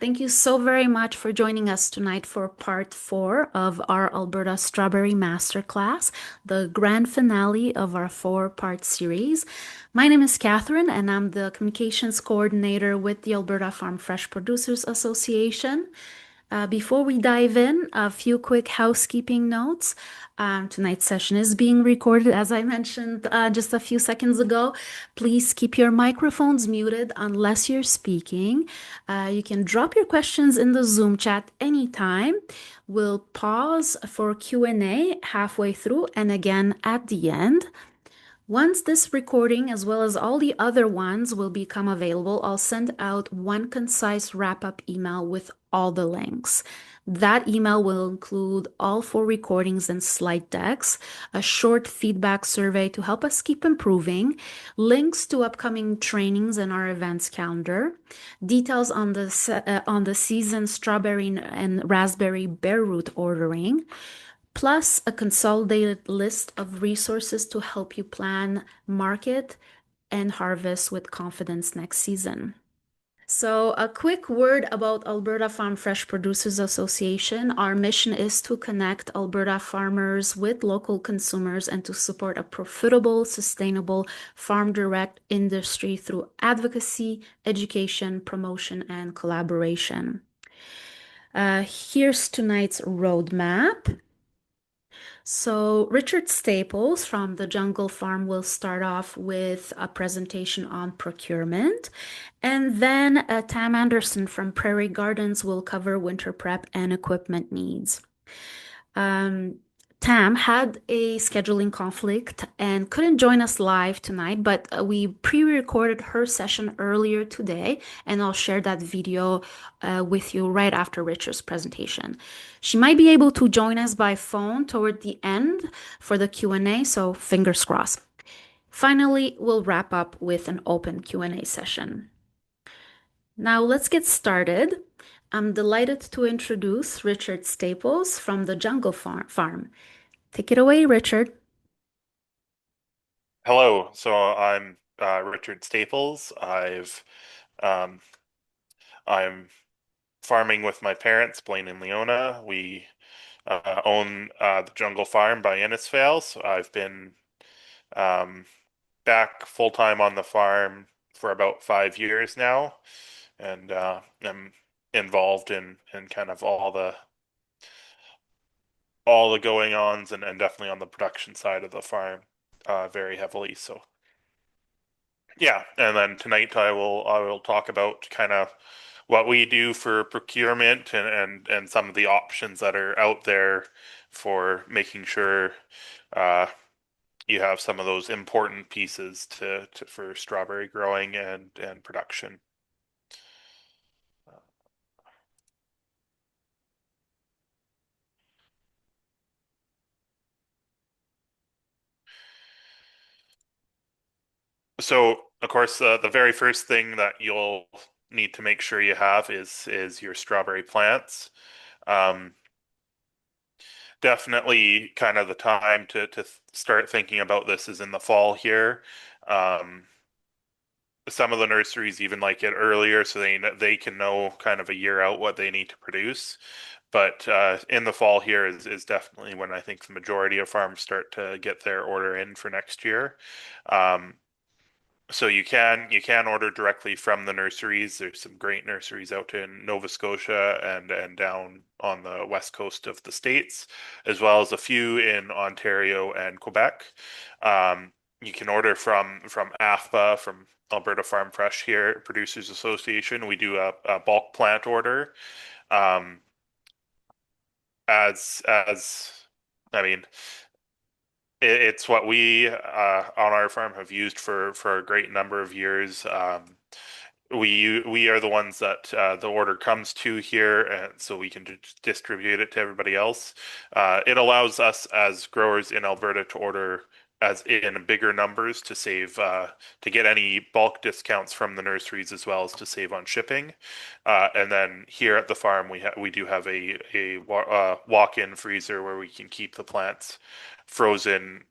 Thank you so very much for joining us tonight for part four of our Alberta Strawberry Masterclass, the grand finale of our four-part series. My name is Catherine, and I'm the communications coordinator with the Alberta Farm Fresh Producers Association. Before we dive in, a few quick housekeeping notes. Tonight's session is being recorded, as I mentioned just a few seconds ago. Please keep your microphones muted unless you're speaking. You can drop your questions in the Zoom chat anytime. We'll pause for Q&A halfway through and again at the end. Once this recording, as well as all the other ones, will become available, I'll send out one concise wrap-up email with all the links. That email will include all four recordings and slide decks, a short feedback survey to help us keep improving, links to upcoming trainings and our events calendar, details on the season strawberry and raspberry bare root ordering, plus a consolidated list of resources to help you plan, market, and harvest with confidence next season. So, a quick word about Alberta Farm Fresh Producers Association. Our mission is to connect Alberta farmers with local consumers and to support a profitable, sustainable farm direct industry through advocacy, education, promotion, and collaboration. Here's tonight's roadmap. So Richard Staples from the Jungle Farm will start off with a presentation on procurement. And then Tam Anderson from Prairie Gardens will cover winter prep and equipment needs. Tam had a scheduling conflict and couldn't join us live tonight, but we pre-recorded her session earlier today, and I'll share that video with you right after Richard's presentation. She might be able to join us by phone toward the end for the Q&A, so fingers crossed. Finally, we'll wrap up with an open Q&A session. Now let's get started. I'm delighted to introduce Richard Staples from the Jungle Farm. Take it away, Richard. Hello, so I'm Richard Staples. Um, I'm farming with my parents, Blaine and Leona. We own the Jungle Farm by Innisfail. So I've been um, back full time on the farm for about 5 years now, and I'm involved in kind of all the going-ons and definitely on the production side of the farm very heavily. So. Yeah, and then tonight I will talk about kind of what we do for procurement and some of the options that are out there for making sure uh, you have some of those important pieces to for strawberry growing and production. So, of course, the very first thing that you'll need to make sure you have is your strawberry plants. Um, Definitely kind of the time to start thinking about this is in the fall here. Um, some of the nurseries even like it earlier so they can know kind of a year out what they need to produce. But in the fall here is definitely when I think the majority of farms start to get their order in for next year. Um, so you can order directly from the nurseries. There's some great nurseries out in Nova Scotia and down on the west coast of the States, as well as a few in Ontario and Quebec. Um, you can order from AFFPA, from Alberta Farm Fresh here, Producers Association. We do a bulk plant order. Um, as I mean, it's what we on our farm have used for a great number of years. We are the ones that the order comes to here, and so we can distribute it to everybody else. It allows us as growers in Alberta to order as in bigger numbers to save to get any bulk discounts from the nurseries as well as to save on shipping. And then here at the farm, we do have a walk-in freezer where we can keep the plants frozen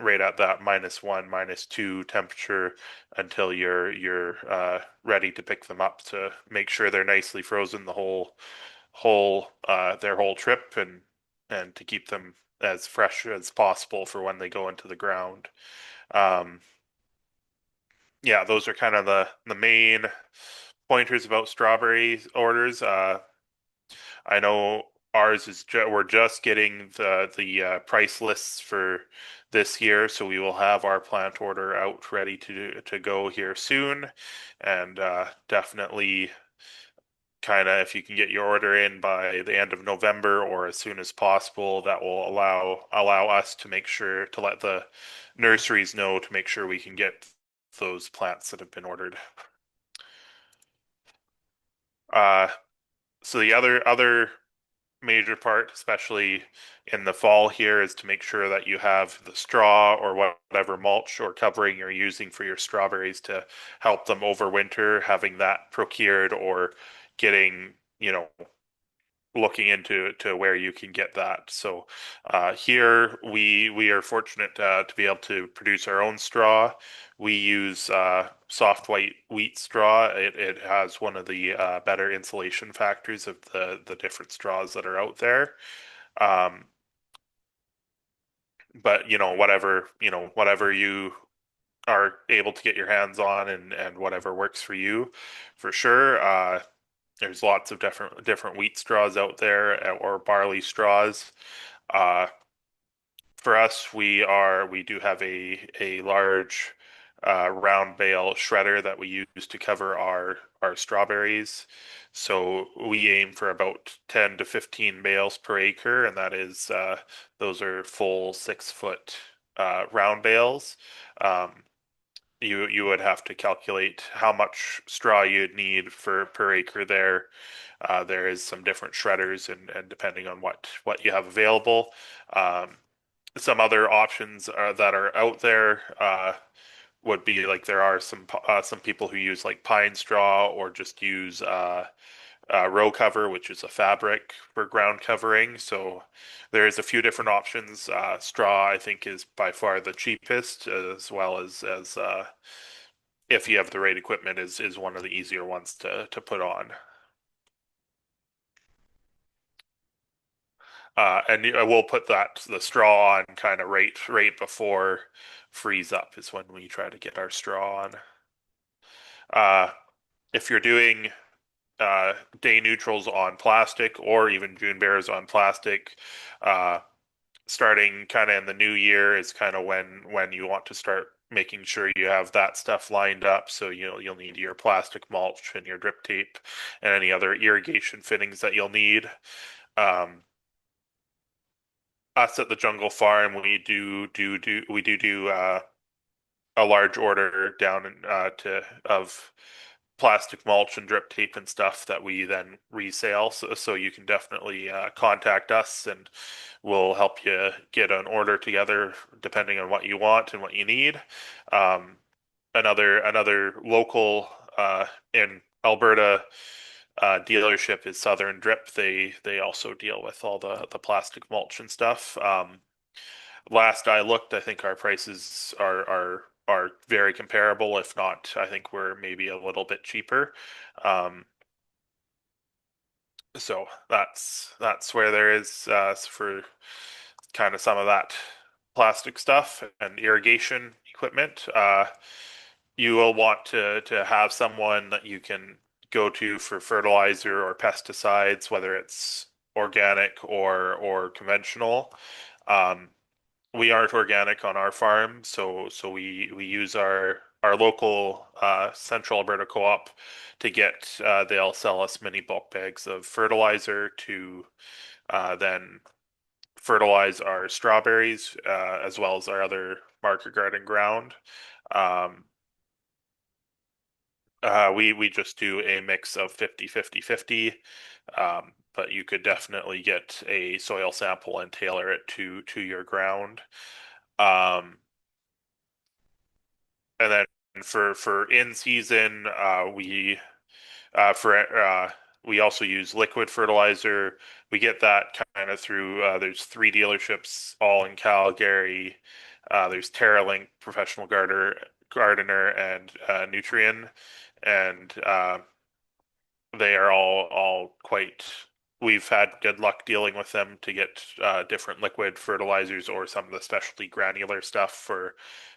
right at that -1, -2 temperature until you're ready to pick them up to make sure they're nicely frozen the whole their whole trip and to keep them as fresh as possible for when they go into the ground. Um, yeah, those are kind of the main pointers about strawberry orders. I know ours is we're just getting the price lists for this year, so we will have our plant order out ready to go here soon, and definitely kind of if you can get your order in by the end of November or as soon as possible, that will allow us to make sure to let the nurseries know to make sure we can get those plants that have been ordered. Uh, so the other major part, especially in the fall here, is to make sure that you have the straw or whatever mulch or covering you're using for your strawberries to help them overwinter, having that procured or getting, looking into to where you can get that. So here we are fortunate to be able to produce our own straw. We use soft white wheat straw. It has one of the better insulation factors of the different straws that are out there. Um, but whatever you are able to get your hands on and whatever works for you, for sure. There's lots of different wheat straws out there or barley straws. Uh, for us, we do have a large round bale shredder that we use to cover our strawberries. So we aim for about 10 to 15 bales per acre, and that is those are full 6 foot round bales. Um, you would have to calculate how much straw you'd need for per acre there. There is some different shredders and depending on what you have available. Um, some other options that are out there would be like there are some people who use like pine straw or just use row cover, which is a fabric for ground covering. So there's a few different options. Straw, I think, is by far the cheapest, as well as if you have the right equipment, is one of the easier ones to put on. And we'll put the straw on kind of right before freeze up is when we try to get our straw on. Uh, if you're doing day neutrals on plastic or even June bears on plastic, uh, starting kind of in the new year is kind of when you want to start making sure you have that stuff lined up. So you'll need your plastic mulch and your drip tape and any other irrigation fittings that you'll need. Um, us at the Jungle Farm, we do a large order down to of plastic mulch and drip tape and stuff that we then resale. So you can definitely contact us and we'll help you get an order together depending on what you want and what you need. Um, another local in Alberta dealership is Southern Drip. They also deal with all the plastic mulch and stuff. Last I looked, I think our prices are very comparable. If not, I think we're maybe a little bit cheaper. Um, so that's where there is for kind of some of that plastic stuff and irrigation equipment. You will want to have someone that you can go to for fertilizer or pesticides, whether it's organic or conventional. Um, we aren't organic on our farm, so we use our local Central Alberta Co-op to get. They'll sell us mini bulk bags of fertilizer to then fertilize our strawberries as well as our other market garden ground. Um, we just do a mix of 50-50-50, but you could definitely get a soil sample and tailor it to your ground. Um, and then for in season, for we also use liquid fertilizer. We get that kind of through there's 3 dealerships all in Calgary. There's TerraLink, Professional Gardener, and Nutrien, and they are all quite. We've had good luck dealing with them to get different liquid fertilizers or some of the specialty granular stuff for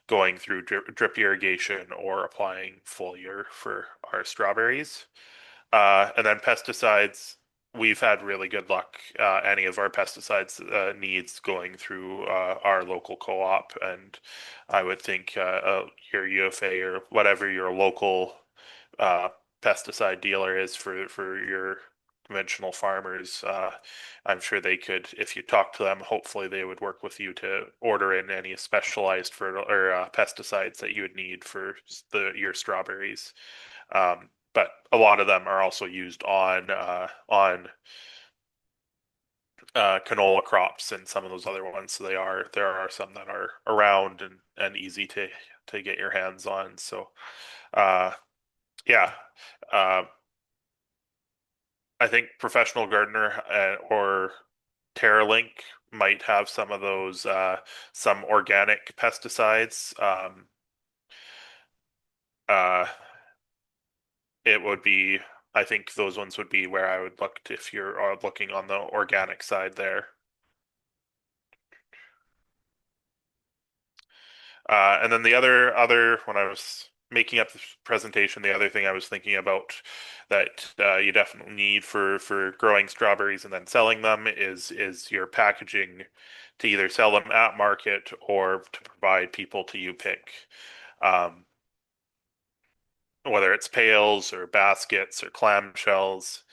going through drip irrigation or applying foliar for our strawberries. And then pesticides, we've had really good luck. Any of our pesticides needs going through our local co-op, and I would think your UFA or whatever your local uh, pesticide dealer is for your conventional farmers. I'm sure they could, if you talk to them, hopefully they would work with you to order in any specialized pesticides that you would need for your strawberries. But a lot of them are also used on canola crops and some of those other ones. So there are some that are around and easy to get your hands on. So uh, yeah, uh, I think Professional Gardener or TerraLink might have some of those some organic pesticides. Uh, it would be, I think those ones would be where I would look if you're looking on the organic side there. And then the other when I was making up the presentation, the other thing I was thinking about that you definitely need for growing strawberries and then selling them is your packaging to either sell them at market or to provide people to you pick. Um, whether it's pails or baskets or clamshells.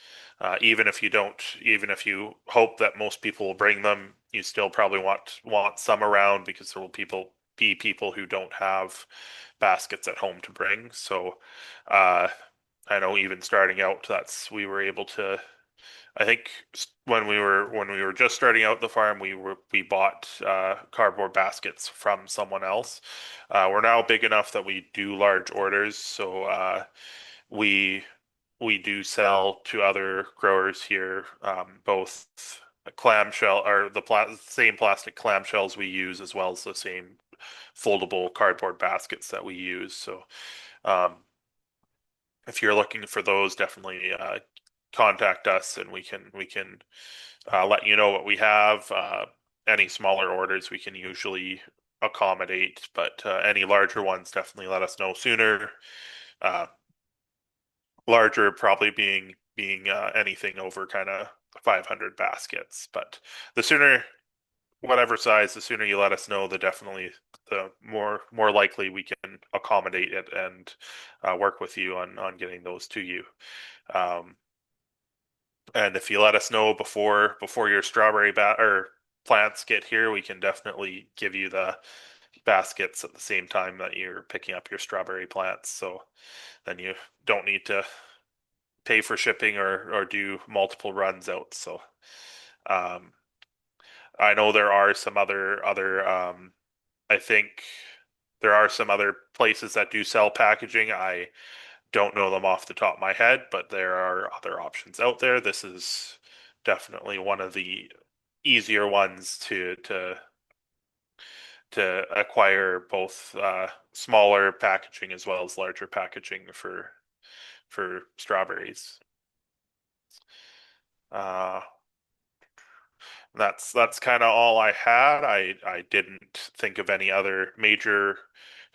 Even if you hope that most people will bring them, you still probably want some around because there will be people who don't have baskets at home to bring. So, uh, I know even starting out, that's we were able to. I think when we were just starting out the farm, we bought cardboard baskets from someone else. We're now big enough that we do large orders, so we we do sell to other growers here, both a clamshell or the same plastic clamshells we use, as well as the same foldable cardboard baskets that we use. So um, if you're looking for those, definitely contact us and we can let you know what we have. Any smaller orders we can usually accommodate, but any larger ones definitely let us know sooner. Uh, Larger probably being anything over kind of 500 baskets, but the sooner whatever size, the sooner you let us know, the more likely we can accommodate it and work with you on getting those to you. Um, and if you let us know before your strawberry bat or plants get here, we can definitely give you the baskets at the same time that you're picking up your strawberry plants. So then you don't need to pay for shipping or do multiple runs out. So um, I know there are some other I think there are some other places that do sell packaging. I don't know them off the top of my head, but there are other options out there. This is definitely one of the easier ones to acquire both smaller packaging as well as larger packaging for strawberries. Uh, that's kind of all I had. I didn't think of any other major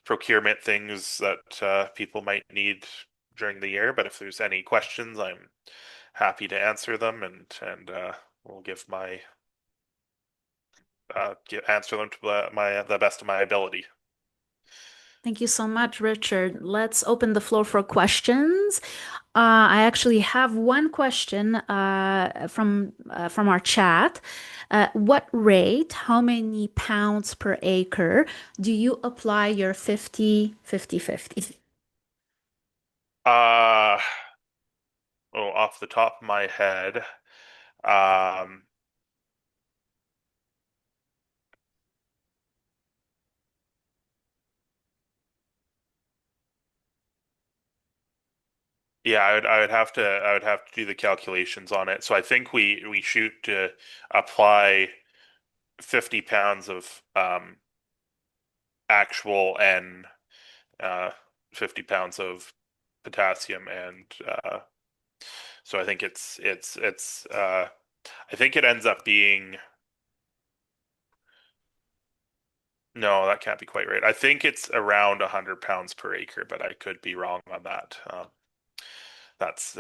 procurement things that people might need during the year, but if there's any questions, I'm happy to answer them and will give my answer them to the best of my ability. Thank you so much, Richard. Let's open the floor for questions. I actually have one question from our chat. What rate, how many pounds per acre do you apply your 50-50-50? Uh, oh, off the top of my head, um, yeah, I would have to do the calculations on it. So I think we shoot to apply 50 pounds of actual N, uh, 50 pounds of potassium, and so I think it's I think it ends up being no, that can't be quite right. I think it's around 100 pounds per acre, but I could be wrong on that. That's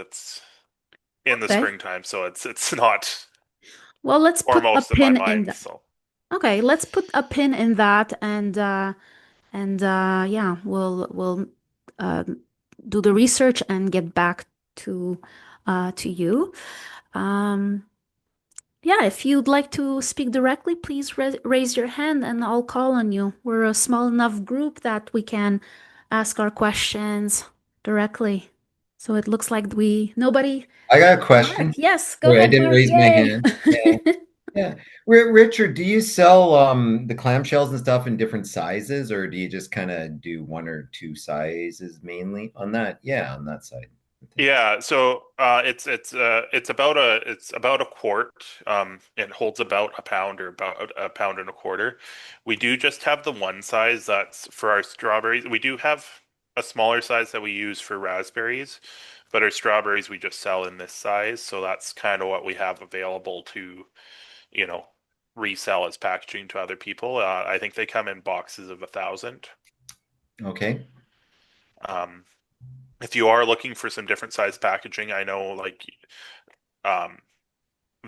in the Okay. springtime, so it's not Well, let's put a foremost in my pin in mind. that. So Okay, let's put a pin in that and yeah, we'll uh, do the research and get back to you. Um, yeah, if you'd like to speak directly, please raise your hand and I'll call on you. We're a small enough group that we can ask our questions directly. So it looks like we nobody. I got a Mark, question. yes, go Sorry, I ahead, didn't Mark. raise my Yay. hand. Yeah, yeah. Richard, do you sell the clamshells and stuff in different sizes, or do you just kind of do one or two sizes mainly on that? Yeah, on that side of things. yeah, so it's about a quart. It holds about a pound or about a pound and a quarter. We do just have the one size that's for our strawberries. We do have a smaller size that we use for raspberries, but our strawberries we just sell in this size. So that's kind of what we have available to, you know, resell as packaging to other people. I think they come in boxes of 1,000. Okay. Um, if you are looking for some different size packaging, I know like um,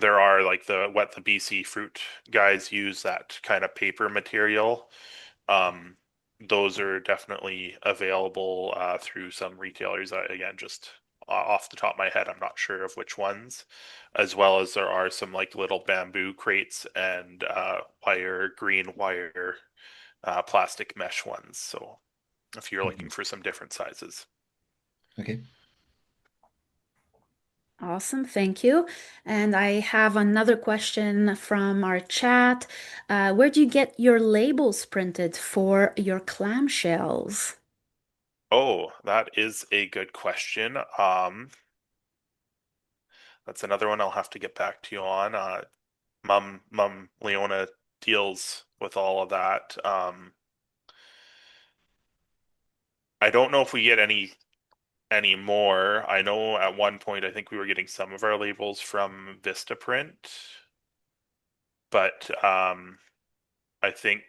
there are like the what the BC fruit guys use that kind of paper material. Um, those are definitely available through some retailers. Again, just off the top of my head, I'm not sure of which ones, as well as there are some like little bamboo crates and green wire, plastic mesh ones. So if you're looking Mhm. for some different sizes. Okay. Awesome, thank you. And I have another question from our chat. Where do you get your labels printed for your clamshells? Oh, that is a good question. That's another one I'll have to get back to you on. Mum Leona deals with all of that. I don't know if we get any more. I know at one point I think we were getting some of our labels from Vistaprint, but I think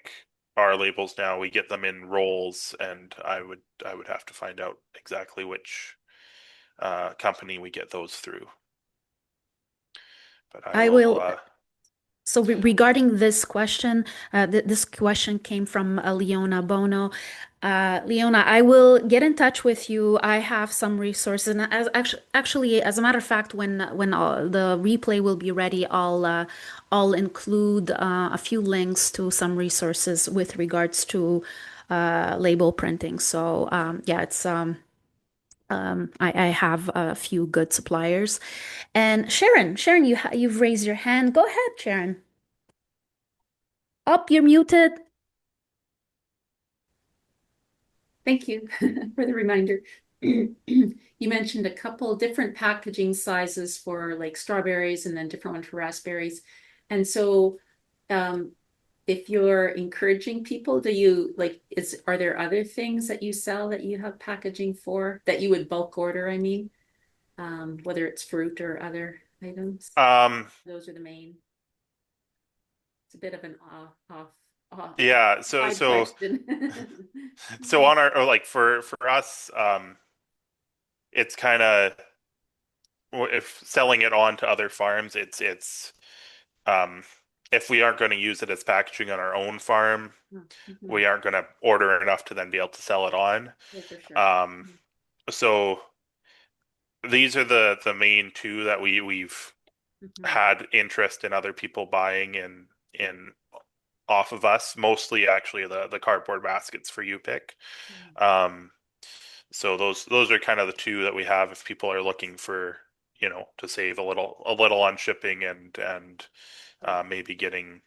our labels now we get them in rolls, and I would have to find out exactly which company we get those through. But I I will. will. So regarding this question, this question came from Leona Bono. Leona, I will get in touch with you. I have some resources, and actually, as a matter of fact, when the replay will be ready, I'll include a few links to some resources with regards to label printing. So yeah, it's I have a few good suppliers. And Sharon, you've raised your hand. Go ahead, Sharon. Up, you're muted. Thank you for the reminder. You mentioned a couple different packaging sizes for like strawberries and then different one for raspberries. And so um, if you're encouraging people, do you like are there other things that you sell that you have packaging for that you would bulk order, I mean, whether it's fruit or other items? Um, Those are the main. It's a bit of an off yeah, so side so question. so on our or like for us, it's kind of if selling it on to other farms, it's um if we aren't going to use it as packaging on our own farm, Mhm. we aren't going to order enough to then be able to sell it on. Yeah, for sure. Um, so these are the main two that we've Mhm. had interest in other people buying in off of us, mostly actually the cardboard baskets for you pick. Mhm. Um, so those are kind of the two that we have if people are looking for, to save a little on shipping and Right. maybe getting,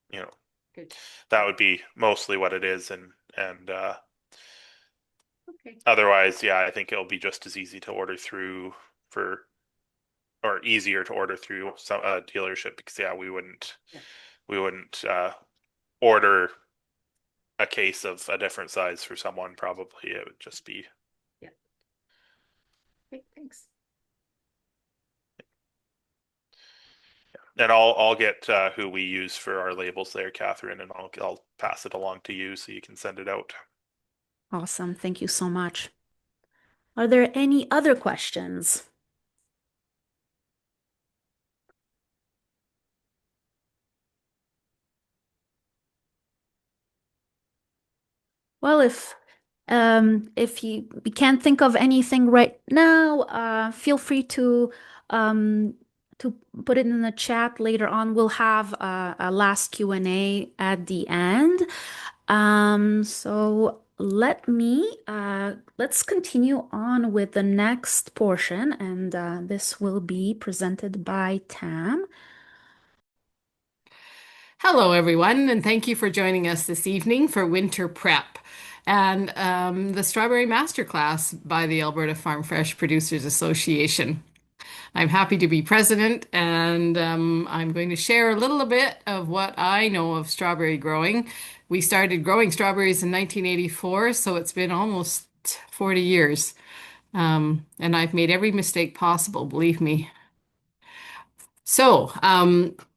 you know, Good. that Good. would be mostly what it is and Okay. otherwise, yeah, I think it'll be just as easy to order through for or easier to order through some dealership because yeah, we wouldn't Yeah. we wouldn't order a case of a different size for someone, probably it would just be. Yeah. Okay, thanks. And I'll get who we use for our labels there, Catherine, and I'll pass it along to you so you can send it out. Awesome. Thank you so much. Are there any other questions? Well, if we can't think of anything right now, feel free to put it in the chat later on. We'll have a last Q&A at the end. So let's continue on with the next portion, and this will be presented by Tam. Hello, everyone, and thank you for joining us this evening for Winter Prep and the Strawberry Masterclass by the Alberta Farm Fresh Producers Association. I'm happy to be president, and I'm going to share a little bit of what I know of strawberry growing. We started growing strawberries in 1984, so it's been almost 40 years. And I've made every mistake possible, believe me. So,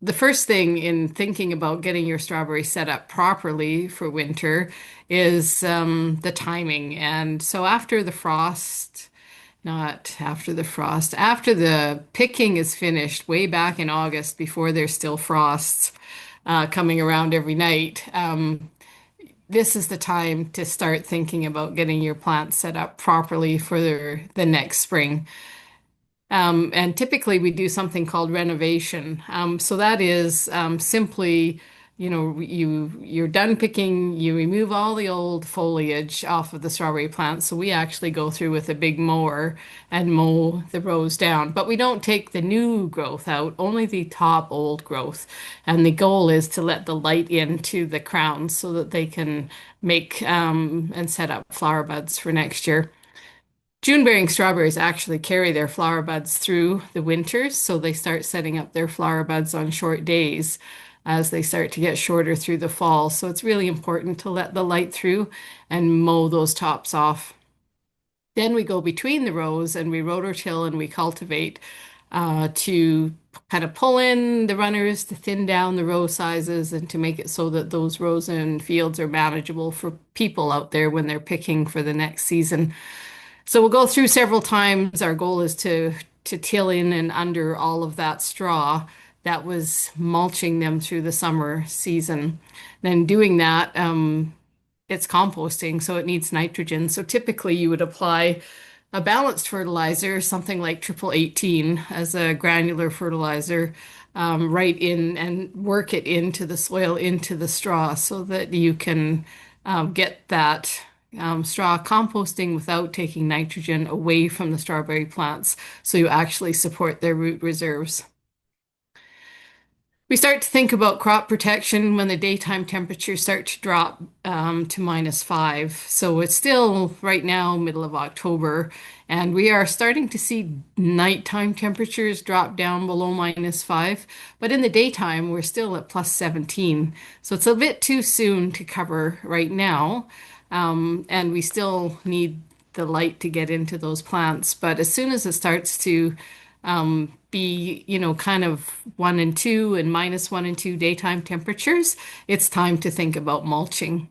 the first thing in thinking about getting your strawberry set up properly for winter is the timing. And so after the frost, not after the frost, after the picking is finished, way back in August, before there's still frosts coming around every night, this is the time to start thinking about getting your plants set up properly for the next spring. And typically we do something called renovation. So that is simply, you're done picking, you remove all the old foliage off of the strawberry plants. So we actually go through with a big mower and mow the rows down. But we don't take the new growth out, only the top old growth. And the goal is to let the light into the crowns so that they can make and set up flower buds for next year. June-bearing strawberries actually carry their flower buds through the winters, so they start setting up their flower buds on short days as they start to get shorter through the fall. So it's really important to let the light through and mow those tops off. Then we go between the rows and we rototill and we cultivate to kind of pull in the runners, to thin down the row sizes, and to make it so that those rows and fields are manageable for people out there when they're picking for the next season. So we'll go through several times. Our goal is to till in and under all of that straw that was mulching them through the summer season. Then doing that, it's composting, so it needs nitrogen. So typically you would apply a balanced fertilizer, something like 18 as a granular fertilizer, right in and work it into the soil, into the straw, so that you can get that straw composting without taking nitrogen away from the strawberry plants, so you actually support their root reserves. We start to think about crop protection when the daytime temperatures start to drop to -5. So it's still right now, middle of October, and we are starting to see nighttime temperatures drop down below -5. But in the daytime, we're still at +17. So it's a bit too soon to cover right now. And we still need the light to get into those plants. But as soon as it starts to be, kind of 1 and 2 and -1 and 2 daytime temperatures, it's time to think about mulching.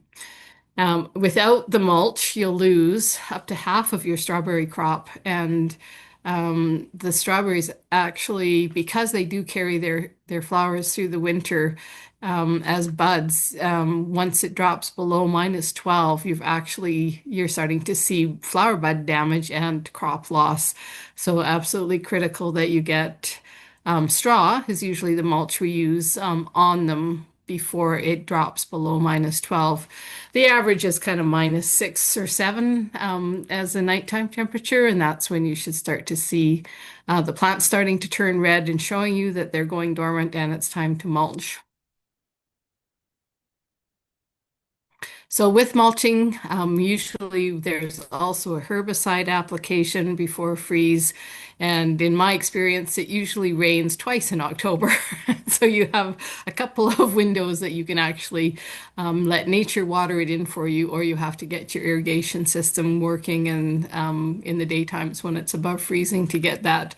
Without the mulch, you'll lose up to half of your strawberry crop. And the strawberries actually, because they do carry their flowers through the winter as buds, once it drops below -12, you're starting to see flower bud damage and crop loss. So absolutely critical that you get straw is usually the mulch we use on them before it drops below -12. The average is kind of -6 or 7 as a nighttime temperature, and that's when you should start to see the plants starting to turn red and showing you that they're going dormant and it's time to mulch. So with mulching, usually there's also a herbicide application before freeze. And in my experience, it usually rains twice in October. So you have a couple of windows that you can actually let nature water it in for you, or you have to get your irrigation system working and in the daytimes when it's above freezing to get that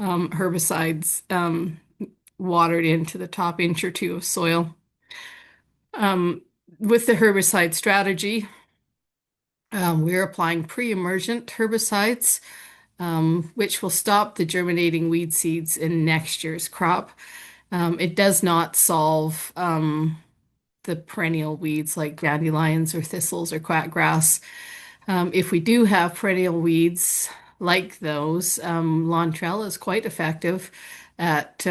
herbicides watered into the top inch or two of soil. Um, with the herbicide strategy, we're applying pre-emergent herbicides, which will stop the germinating weed seeds in next year's crop. It does not solve the perennial weeds like dandelions or thistles or quackgrass. If we do have perennial weeds like those, Lawntrell is quite effective at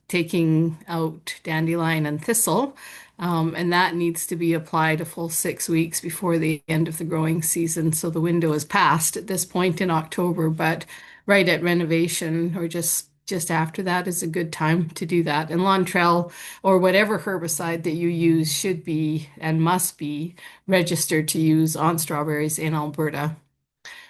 taking out dandelion and thistle. And that needs to be applied a full 6 weeks before the end of the growing season. So the window is past at this point in October, but right at renovation or just after that is a good time to do that. And Lawntrell or whatever herbicide that you use should be and must be registered to use on strawberries in Alberta.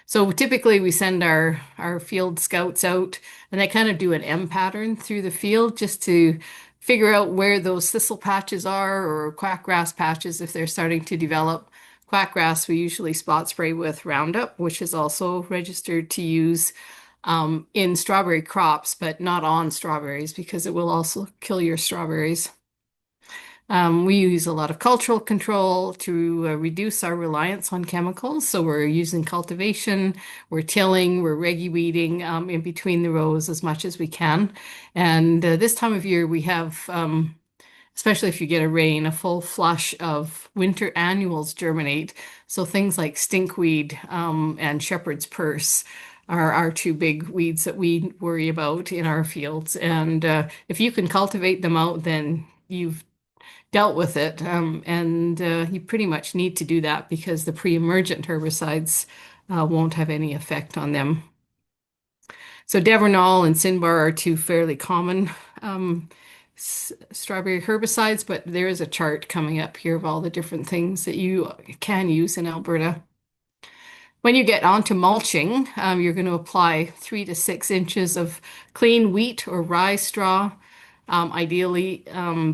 So typically we send our field scouts out and they kind of do an M pattern through the field just to figure out where those thistle patches are or quackgrass patches if they're starting to develop. Quackgrass we usually spot spray with Roundup, which is also registered to use in strawberry crops, but not on strawberries because it will also kill your strawberries. We use a lot of cultural control to reduce our reliance on chemicals. So we're using cultivation, we're tilling, we're Regi weeding in between the rows as much as we can. And this time of year we have, especially if you get a rain, a full flush of winter annuals germinate. So things like stinkweed and shepherd's purse are our two big weeds that we worry about in our fields. And if you can cultivate them out, then you've dealt with it. And you pretty much need to do that because the pre-emergent herbicides won't have any effect on them. So Devernol and Sinbar are two fairly common strawberry herbicides, but there is a chart coming up here of all the different things that you can use in Alberta. When you get onto mulching, you're going to apply 3 to 6 inches of clean wheat or rye straw. Ideally,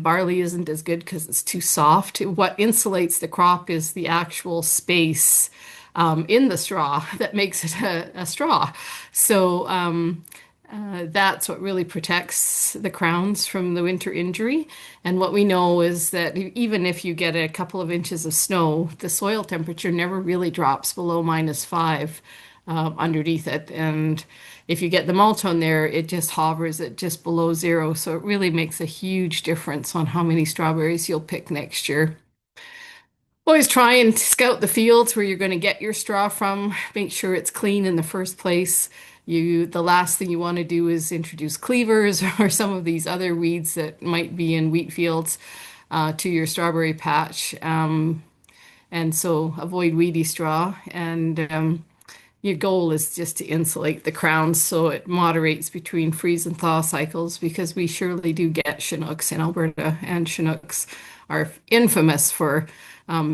barley isn't as good because it's too soft. What insulates the crop is the actual space in the straw that makes it a straw. So that's what really protects the crowns from the winter injury. And what we know is that even if you get a couple of inches of snow, the soil temperature never really drops below -5 underneath it. And if you get the mulch on there, it just hovers at just below 0. So it really makes a huge difference on how many strawberries you'll pick next year. Always try and scout the fields where you're going to get your straw from. Make sure it's clean in the first place. The last thing you want to do is introduce cleavers or some of these other weeds that might be in wheat fields to your strawberry patch. And so avoid weedy straw. And your goal is just to insulate the crowns so it moderates between freeze and thaw cycles because we surely do get Chinooks in Alberta, and Chinooks are infamous for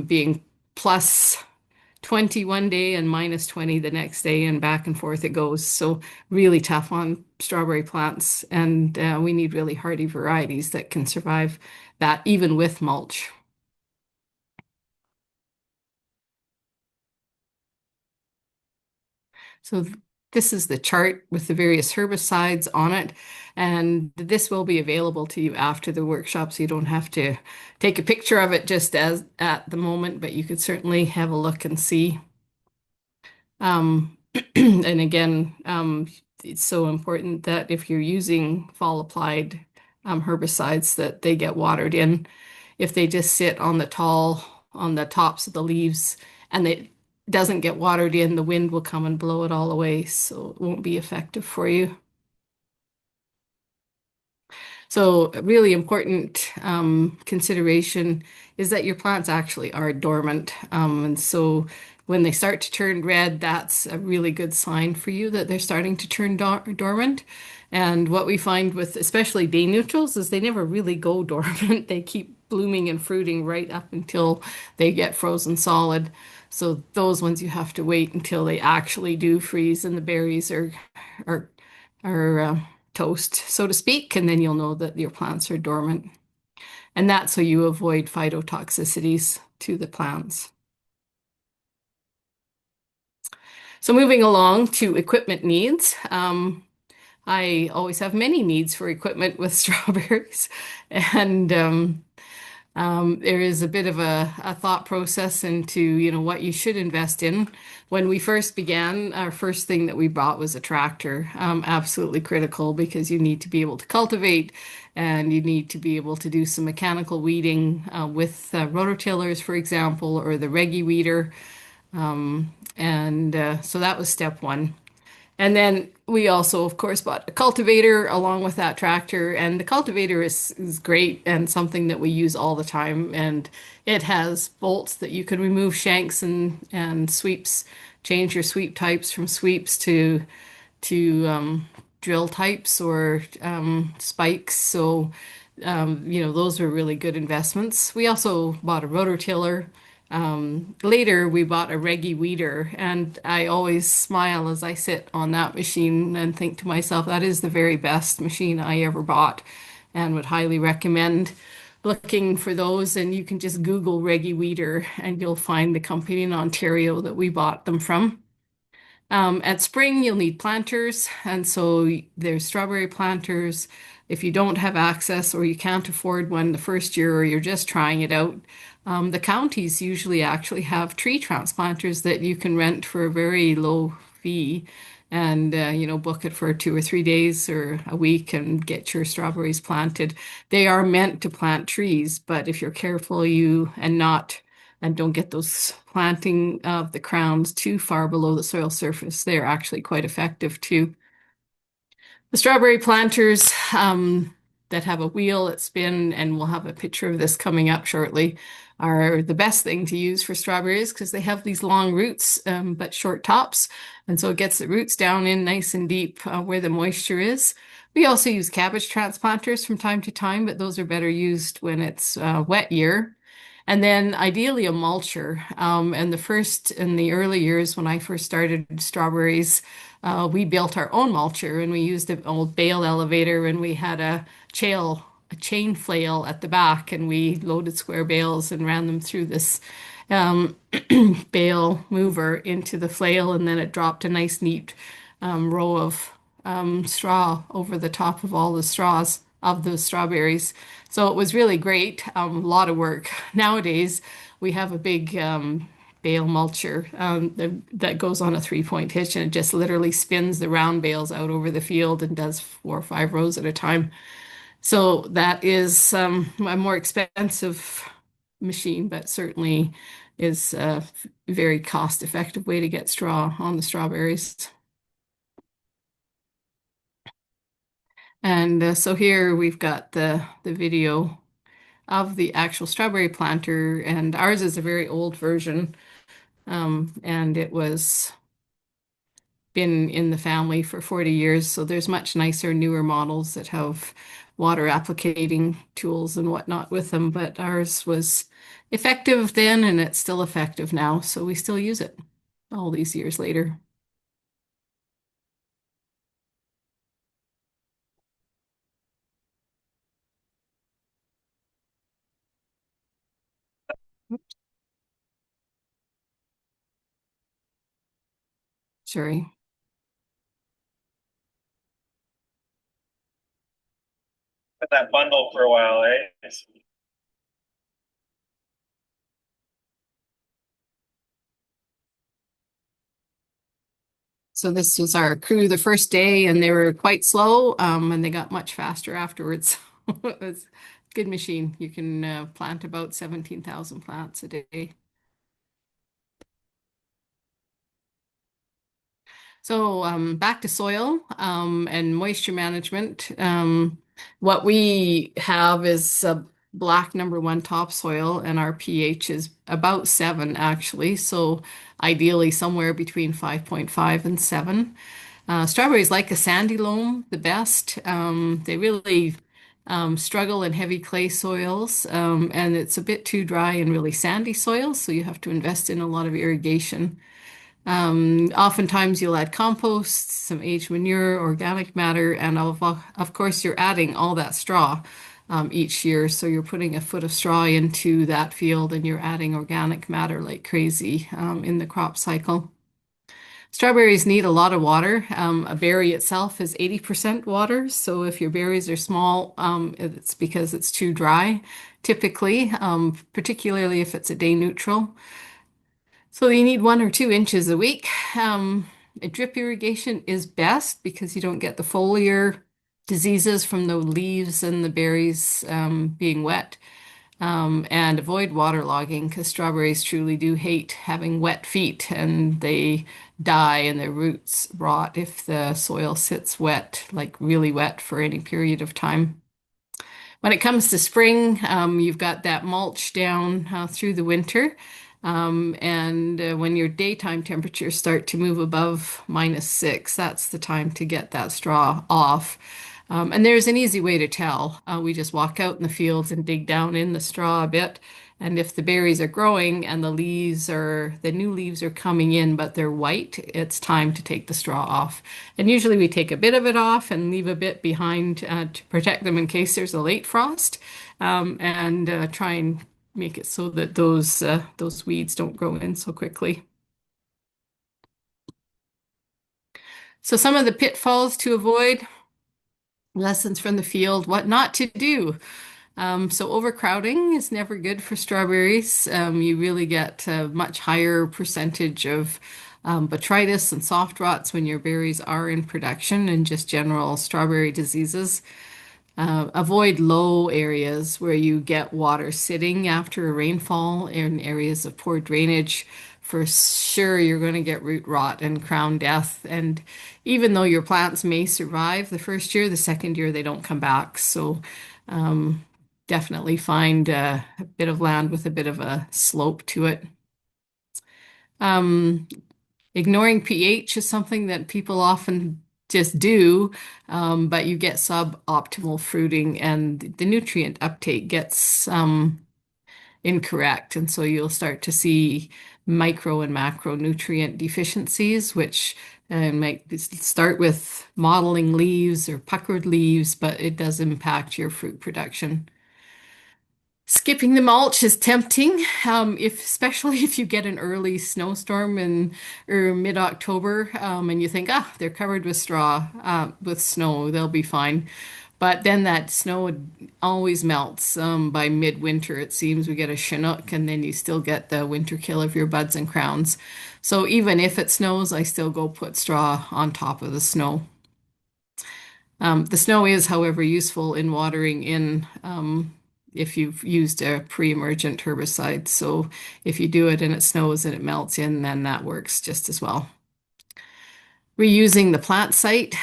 being +20 one day and -20 the next day, and back and forth it goes. So really tough on strawberry plants, and we need really hardy varieties that can survive that even with mulch. So this is the chart with the various herbicides on it, and this will be available to you after the workshop, so you don't have to take a picture of it just as at the moment, but you could certainly have a look and see. And again, it's so important that if you're using fall applied herbicides that they get watered in. If they just sit on the tops of the leaves and it doesn't get watered in, the wind will come and blow it all away, so it won't be effective for you. So a really important consideration is that your plants actually are dormant. And so when they start to turn red, that's a really good sign for you that they're starting to turn dormant. And what we find with especially day neutrals is they never really go dormant. They keep blooming and fruiting right up until they get frozen solid. So those ones you have to wait until they actually do freeze and the berries are toast, so to speak, and then you'll know that your plants are dormant. And that's so you avoid phytotoxicities to the plants. So moving along to equipment needs. I always have many needs for equipment with strawberries, and there is a bit of a thought process into, what you should invest in. When we first began, our first thing that we bought was a tractor. Absolutely critical because you need to be able to cultivate and you need to be able to do some mechanical weeding with rototillers, for example, or the Regi weeder. So that was step one. And then we also, of course, bought a cultivator along with that tractor. And the cultivator is great and something that we use all the time. And it has bolts that you can remove shanks and sweeps, change your sweep types from sweeps to drill types or spikes. So, those are really good investments. We also bought a rototiller. Later, we bought a Regi weeder, and I always smile as I sit on that machine and think to myself, that is the very best machine I ever bought, and would highly recommend looking for those. And you can just Google Regi weeder, and you'll find the company in Ontario that we bought them from. At spring, you'll need planters, and so there's strawberry planters. If you don't have access or you can't afford one the first year or you're just trying it out, the counties usually actually have tree transplanters that you can rent for a very low fee and book it for 2 or 3 days or a week and get your strawberries planted. They are meant to plant trees, but if you're careful and don't get those planting of the crowns too far below the soil surface, they're actually quite effective too. The strawberry planters that have a wheel that spin, and we'll have a picture of this coming up shortly, are the best thing to use for strawberries because they have these long roots but short tops. And so it gets the roots down in nice and deep where the moisture is. We also use cabbage transplanters from time to time, but those are better used when it's wet year. And then ideally a mulcher. In the early years when I first started strawberries, we built our own mulcher and we used an old bale elevator and we had a chain flail at the back and we loaded square bales and ran them through this bale mover into the flail, and then it dropped a nice neat row of straw over the top of all the straws of the strawberries. So it was really great. A lot of work. Nowadays, we have a big bale mulcher that goes on a 3-point hitch, and it just literally spins the round bales out over the field and does 4 or 5 rows at a time. So that is a more expensive machine, but certainly is a very cost-effective way to get straw on the strawberries. And so here we've got the video of the actual strawberry planter, and ours is a very old version, and it was been in the family for 40 years. So there's much nicer, newer models that have water applicating tools and whatnot with them, but ours was effective then and it's still effective now. So we still use it all these years later. Sorry. That bundle for a while, eh? So this was our crew the first day, and they were quite slow, and they got much faster afterwards. It was a good machine. You can plant about 17,000 plants a day. So back to soil and moisture management. What we have is a black #1 topsoil, and our pH is about 7 actually. So ideally somewhere between 5.5 and 7. Strawberries like a sandy loam the best. They really struggle in heavy clay soils, and it's a bit too dry in really sandy soils, so you have to invest in a lot of irrigation. Oftentimes you'll add compost, some aged manure, organic matter, and of course you're adding all that straw each year. So you're putting a foot of straw into that field and you're adding organic matter like crazy in the crop cycle. Strawberries need a lot of water. A berry itself is 80% water. So if your berries are small, it's because it's too dry, typically, particularly if it's a day neutral. So you need 1 or 2 inches a week. A drip irrigation is best because you don't get the foliar diseases from the leaves and the berries being wet. And avoid waterlogging because strawberries truly do hate having wet feet and they die and their roots rot if the soil sits wet, like really wet for any period of time. When it comes to spring, you've got that mulch down through the winter. And when your daytime temperatures start to move above -6, that's the time to get that straw off. And there's an easy way to tell. We just walk out in the fields and dig down in the straw a bit. And if the berries are growing and the new leaves are coming in, but they're white, it's time to take the straw off. And usually we take a bit of it off and leave a bit behind to protect them in case there's a late frost, and try and make it so that those weeds don't grow in so quickly. So some of the pitfalls to avoid, lessons from the field, what not to do. So overcrowding is never good for strawberries. You really get a much higher percentage of botrytis and soft rots when your berries are in production and just general strawberry diseases. Avoid low areas where you get water sitting after a rainfall in areas of poor drainage. For sure, you're going to get root rot and crown death. And even though your plants may survive the first year, the second year they don't come back. So definitely find a bit of land with a bit of a slope to it. Ignoring pH is something that people often just do, but you get suboptimal fruiting and the nutrient uptake gets incorrect. And so you'll start to see micro and macronutrient deficiencies, which might start with mottling leaves or puckered leaves, but it does impact your fruit production. Skipping the mulch is tempting, especially if you get an early snowstorm in or mid-October, and you think, they're covered with with snow, they'll be fine. But then that snow always melts by midwinter. It seems we get a Chinook, and then you still get the winter kill of your buds and crowns. So even if it snows, I still go put straw on top of the snow. The snow is, however, useful in watering in if you've used a pre-emergent herbicide. So if you do it and it snows and it melts in, then that works just as well. Reusing the plant site.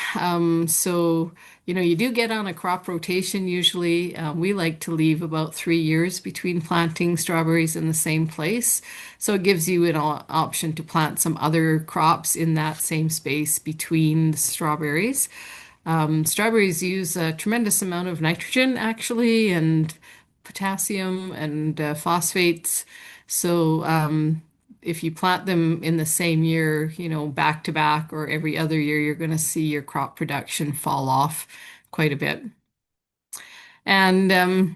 So, you do get on a crop rotation usually. We like to leave about 3 years between planting strawberries in the same place. So it gives you an option to plant some other crops in that same space between the strawberries. Strawberries use a tremendous amount of nitrogen, actually, and potassium and phosphates. So if you plant them in the same year, back to back or every other year, you're going to see your crop production fall off quite a bit. And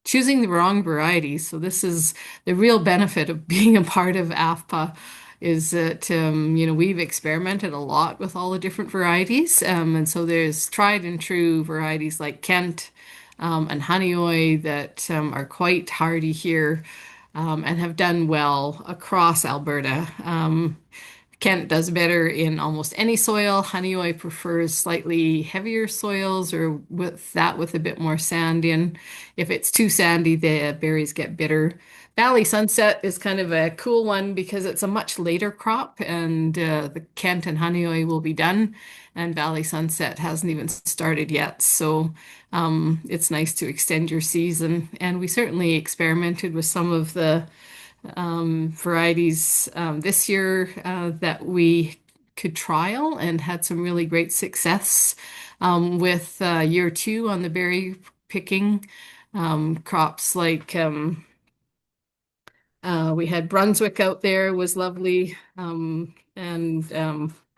choosing the wrong varieties. So this is the real benefit of being a part of AFFPA is that, we've experimented a lot with all the different varieties. And so there's tried and true varieties like Kent and Honeoye that are quite hardy here and have done well across Alberta. Kent does better in almost any soil. Honeoye prefers slightly heavier soils or with a bit more sand in. If it's too sandy, the berries get bitter. Valley Sunset is kind of a cool one because it's a much later crop and the Kent and Honeoye will be done and Valley Sunset hasn't even started yet. So it's nice to extend your season. And we certainly experimented with some of the varieties this year that we could trial and had some really great success with year 2 on the berry picking. Crops like we had Brunswick out there was lovely, and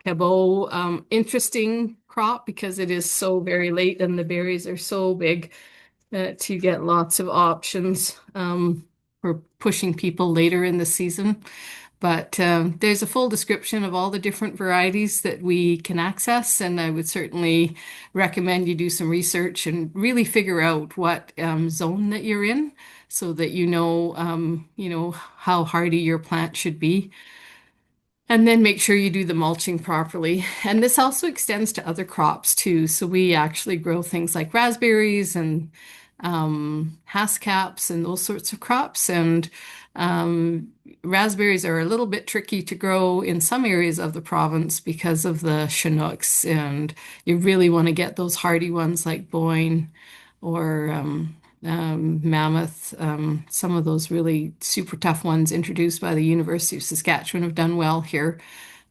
Cabot, interesting crop because it is so very late and the berries are so big that you get lots of options for pushing people later in the season. But there's a full description of all the different varieties that we can access, and I would certainly recommend you do some research and really figure out what zone that you're in, so that you know how hardy your plant should be. And then make sure you do the mulching properly. And this also extends to other crops too. So we actually grow things like raspberries and haskcaps and those sorts of crops. And um, raspberries are a little bit tricky to grow in some areas of the province because of the Chinooks. And you really want to get those hardy ones like Boyne or Mammoth. Some of those really super tough ones introduced by the University of Saskatchewan have done well here.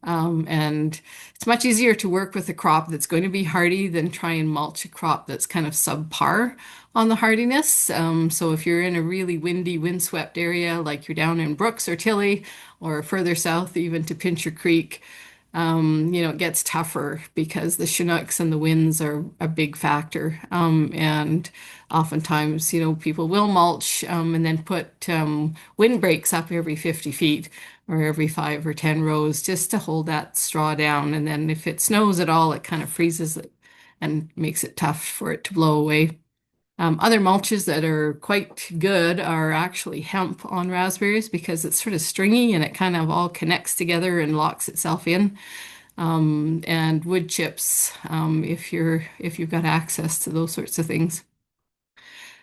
And it's much easier to work with a crop that's going to be hardy than try and mulch a crop that's kind of subpar on the hardiness. So if you're in a really windy, windswept area, like you're down in Brooks or Tilley, or further south, even to Pincher Creek, it gets tougher because the Chinooks and the winds are a big factor. And oftentimes, people will mulch and then put windbreaks up every 50 feet or every 5 or 10 rows just to hold that straw down. And then if it snows at all, it kind of freezes it and makes it tough for it to blow away. Other mulches that are quite good are actually hemp on raspberries because it's sort of stringy and it kind of all connects together and locks itself in. And wood chips, if you've got access to those sorts of things.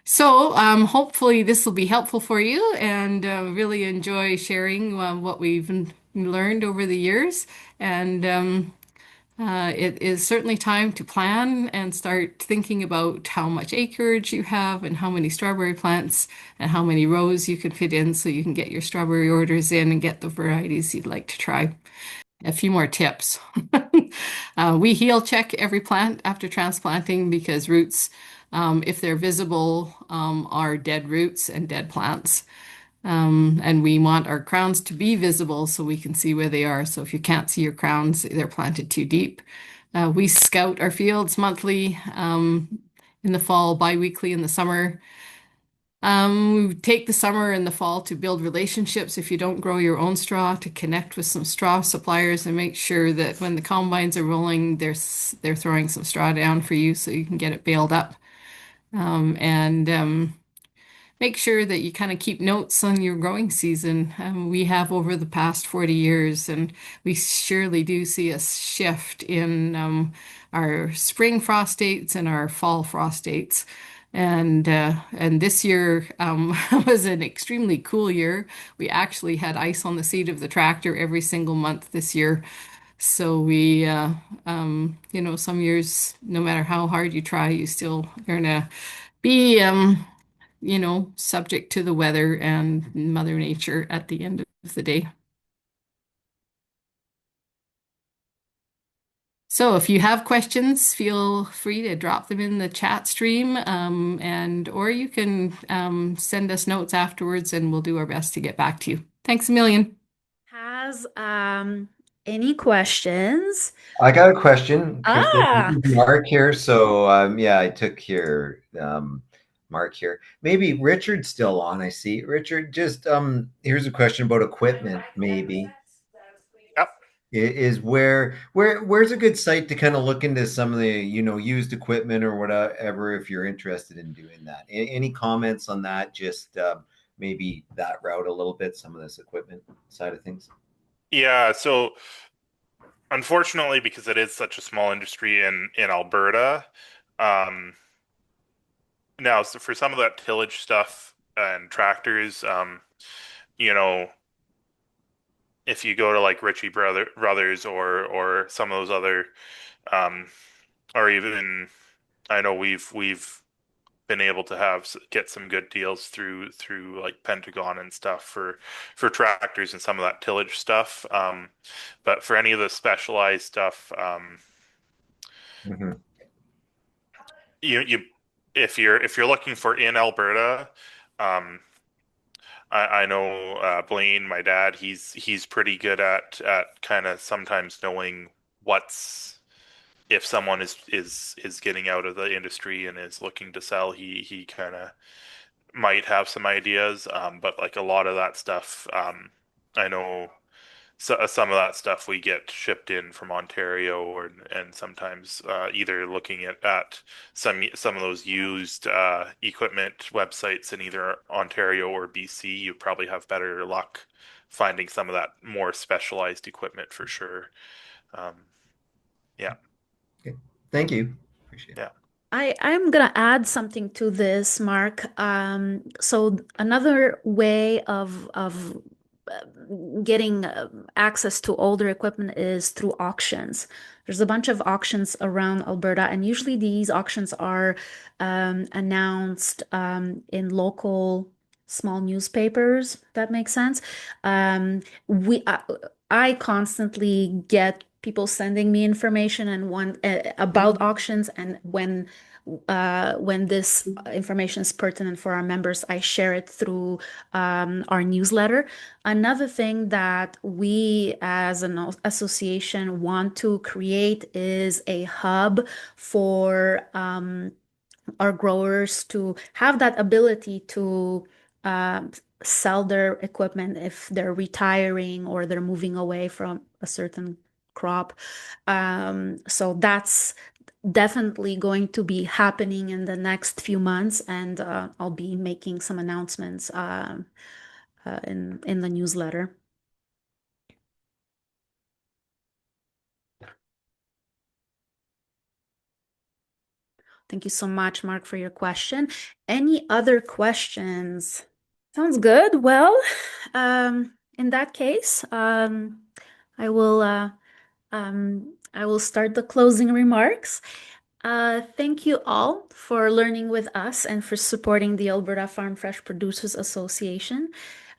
So hopefully this will be helpful for you, and really enjoy sharing what we've learned over the years. And it is certainly time to plan and start thinking about how much acreage you have and how many strawberry plants and how many rows you can fit in so you can get your strawberry orders in and get the varieties you'd like to try. A few more tips. We heel check every plant after transplanting because roots, if they're visible, are dead roots and dead plants. And we want our crowns to be visible so we can see where they are. So if you can't see your crowns, they're planted too deep. We scout our fields monthly, in the fall, bi-weekly in the summer. We take the summer and the fall to build relationships if you don't grow your own straw, to connect with some straw suppliers and make sure that when the combines are rolling, they're throwing some straw down for you so you can get it baled up. And make sure that you kind of keep notes on your growing season. We have over the past 40 years, and we surely do see a shift in our spring frost dates and our fall frost dates. And this year was an extremely cool year. We actually had ice on the seat of the tractor every single month this year. So some years, no matter how hard you try, you still are gonna be subject to the weather and Mother Nature at the end of the day. So if you have questions, feel free to drop them in the chat stream, or you can send us notes afterwards and we'll do our best to get back to you. Thanks a million. Has any questions? I got a question, Krista. Ah, Mark here. So yeah, I took your Mark here. Maybe Richard's still on. I see. Richard, just here's a question about equipment, maybe. Yep. Is where's a good site to kind of look into some of the used equipment or whatever if you're interested in doing that? Any comments on that? Just maybe that route a little bit, some of this equipment side of things. Yeah, so unfortunately, because it is such a small industry in Alberta, now so for some of that tillage stuff and tractors, you know, if you go to like Brothers or some of those other, um, or even I know we've been able to get some good deals through like Pentagon and stuff for tractors and some of that tillage stuff. But for any of the specialized stuff, Mm-hmm. you if you're looking for in Alberta, um, I know Blaine, my dad, he's pretty good at kind of sometimes knowing what's if someone is getting out of the industry and is looking to sell, he kind of might have some ideas. But like a lot of that stuff, I know some of that stuff we get shipped in from Ontario, or and sometimes either looking at some of those used equipment websites in either Ontario or BC, you probably have better luck finding some of that more specialized equipment for sure. Um, yeah, Okay. Thank you. Appreciate it. yeah. I'm gonna add something to this, Mark. So another way of getting access to older equipment is through auctions. There's a bunch of auctions around Alberta, and usually these auctions are announced in local small newspapers. If that makes sense. We I constantly get people sending me information and one about auctions, and when this information is pertinent for our members, I share it through our newsletter. Another thing that we as an association want to create is a hub for our growers to have that ability to um, sell their equipment if they're retiring or they're moving away from a certain crop. So that's definitely going to be happening in the next few months, and I'll be making some announcements in the newsletter. Thank you so much, Mark, for your question. Any other questions? Sounds good. Well, in that case, I will I will start the closing remarks. Thank you all for learning with us and for supporting the Alberta Farm Fresh Producers Association.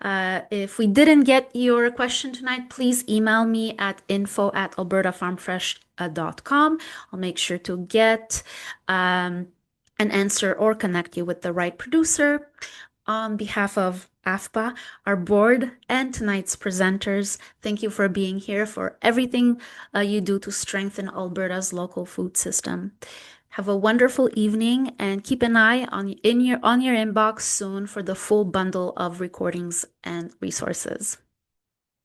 If we didn't get your question tonight, please email me at info@albertafarmfresh.com. I'll make sure to get an answer or connect you with the right producer. On behalf of AFFPA, our board, and tonight's presenters, thank you for being here, for everything you do to strengthen Alberta's local food system. Have a wonderful evening and keep an eye on your inbox soon for the full bundle of recordings and resources.